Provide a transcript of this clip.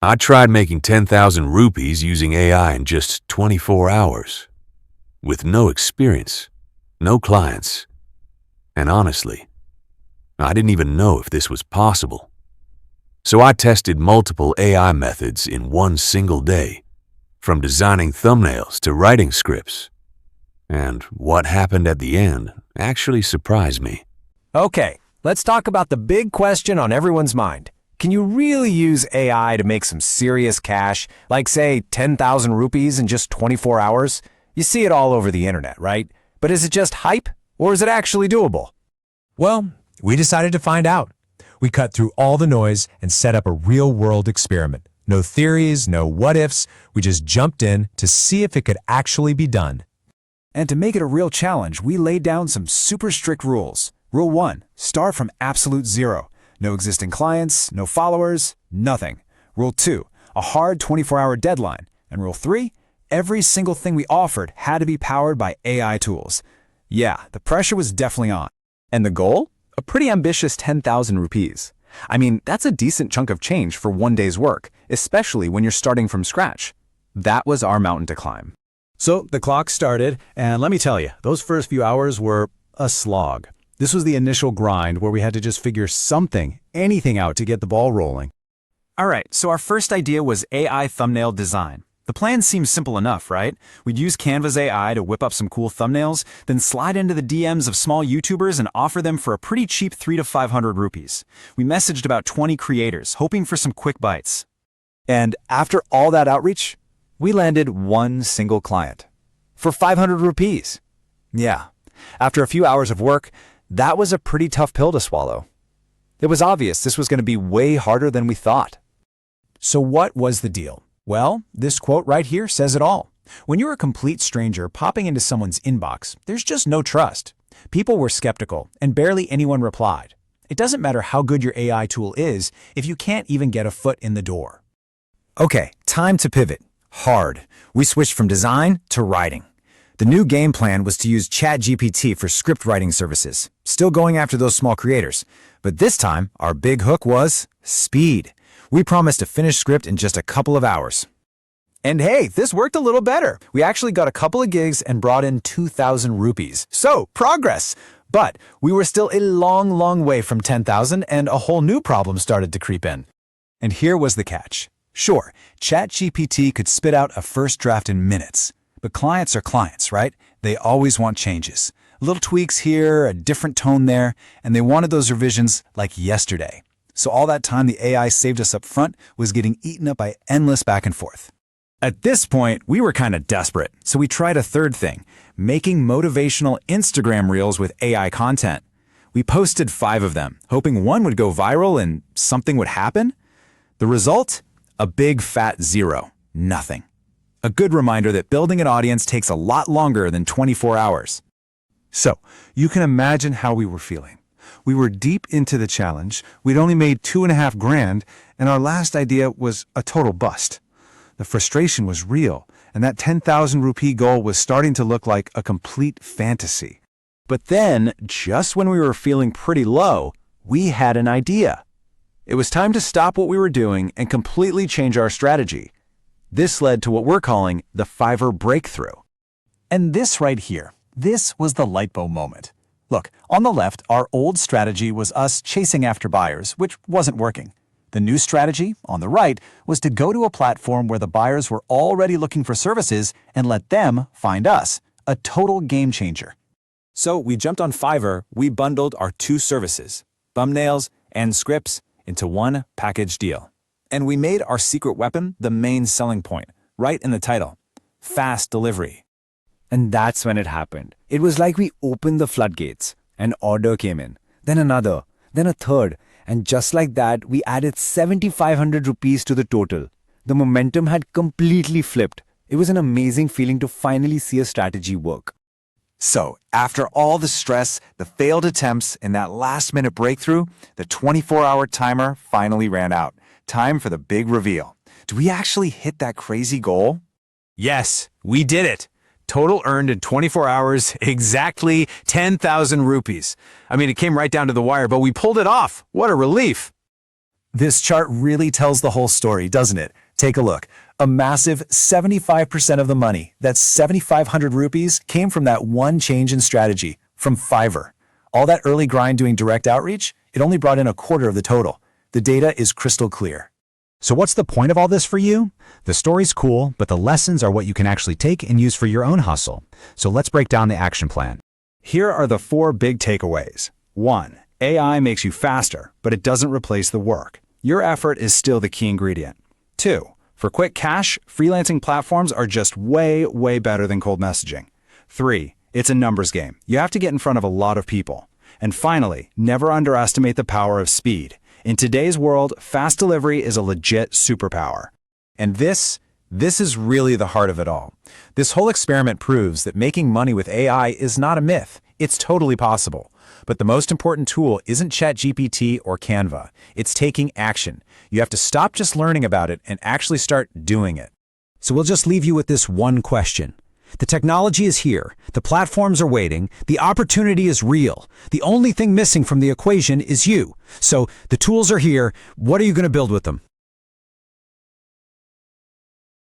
I tried making 10,000 rupees using AI in just 24 hours, with no experience, no clients, and honestly, I didn't even know if this was possible. So I tested multiple AI methods in one single day, from designing thumbnails to writing scripts. And what happened at the end actually surprised me. Okay, let's talk about the big question on everyone's mind. Can you really use AI to make some serious cash, like say 10,000 rupees in just 24 hours? You see it all over the internet, right? But is it just hype, or is it actually doable? Well, we decided to find out. We cut through all the noise and set up a real-world experiment. No theories, no what-ifs. We just jumped in to see if it could actually be done. And to make it a real challenge, we laid down some super strict rules. Rule 1, start from absolute zero. No existing clients, no followers, nothing. Rule 2, a hard 24-hour deadline. And Rule 3, every single thing we offered had to be powered by AI tools. Yeah, the pressure was definitely on. And the goal? A pretty ambitious 10,000 rupees. I mean, that's a decent chunk of change for one day's work, especially when you're starting from scratch. That was our mountain to climb. So the clock started, and let me tell you, those first few hours were a slog. This was the initial grind where we had to just figure anything out to get the ball rolling. All right, so our first idea was AI thumbnail design. The plan seems simple enough, right? We'd use Canva's AI to whip up some cool thumbnails, then slide into the DMs of small YouTubers and offer them for a pretty cheap 300 to 500 rupees. We messaged about 20 creators, hoping for some quick bites. And after all that outreach, we landed one single client for 500 rupees. Yeah, after a few hours of work, that was a pretty tough pill to swallow. It was obvious this was going to be way harder than we thought. So what was the deal? Well, this quote right here says it all. When you're a complete stranger popping into someone's inbox, there's just no trust. People were skeptical, and barely anyone replied. It doesn't matter how good your AI tool is if you can't even get a foot in the door. Okay, time to pivot. Hard. We switched from design to writing. The new game plan was to use ChatGPT for script writing services, still going after those small creators. But this time, our big hook was speed. We promised a finished script in just a couple of hours. And hey, this worked a little better. We actually got a couple of gigs and brought in 2,000 rupees. So, progress! But we were still a long way from 10,000, and a whole new problem started to creep in. And here was the catch. Sure, ChatGPT could spit out a first draft in minutes. But clients are clients, right? They always want changes. Little tweaks here, a different tone there, and they wanted those revisions like yesterday. So all that time the AI saved us up front was getting eaten up by endless back and forth. At this point, we were kind of desperate, so we tried a third thing, making motivational Instagram reels with AI content. We posted 5 of them, hoping one would go viral and something would happen. The result? A big fat 0. Nothing. A good reminder that building an audience takes a lot longer than 24 hours. So, you can imagine how we were feeling. We were deep into the challenge, we'd only made $2.5 grand, and our last idea was a total bust. The frustration was real, and that 10,000 rupee goal was starting to look like a complete fantasy. But then, just when we were feeling pretty low, we had an idea. It was time to stop what we were doing and completely change our strategy. This led to what we're calling the Fiverr breakthrough. And this right here, this was the light bulb moment. Look, on the left, our old strategy was us chasing after buyers, which wasn't working. The new strategy, on the right, was to go to a platform where the buyers were already looking for services and let them find us, a total game changer. So we jumped on Fiverr, we bundled our 2 services, thumbnails and scripts, into one package deal. And we made our secret weapon the main selling point, right in the title, fast delivery. And that's when it happened. It was like we opened the floodgates. An order came in, then another, then a third, and just like that, we added 7,500 rupees to the total. The momentum had completely flipped. It was an amazing feeling to finally see a strategy work. So, after all the stress, the failed attempts, and that last-minute breakthrough, the 24-hour timer finally ran out. Time for the big reveal. Do we actually hit that crazy goal? Yes, we did it. Total earned in 24 hours, exactly 10,000 rupees. I mean, it came right down to the wire, but we pulled it off. What a relief. This chart really tells the whole story, doesn't it? Take a look. A massive 75% of the money, that's 7,500 rupees, came from that one change in strategy, from Fiverr. All that early grind doing direct outreach, it only brought in a quarter of the total. The data is crystal clear. So what's the point of all this for you? The story's cool, but the lessons are what you can actually take and use for your own hustle. So let's break down the action plan. Here are the 4 big takeaways. 1. AI makes you faster, but it doesn't replace the work. Your effort is still the key ingredient. 2. For quick cash, freelancing platforms are just way, way better than cold messaging. 3. It's a numbers game. You have to get in front of a lot of people. And finally, never underestimate the power of speed. In today's world, fast delivery is a legit superpower. And this is really the heart of it all. This whole experiment proves that making money with AI is not a myth. It's totally possible. But the most important tool isn't ChatGPT or Canva. It's taking action. You have to stop just learning about it and actually start doing it. So we'll just leave you with this one question. The technology is here. The platforms are waiting. The opportunity is real. The only thing missing from the equation is you. So the tools are here. What are you going to build with them?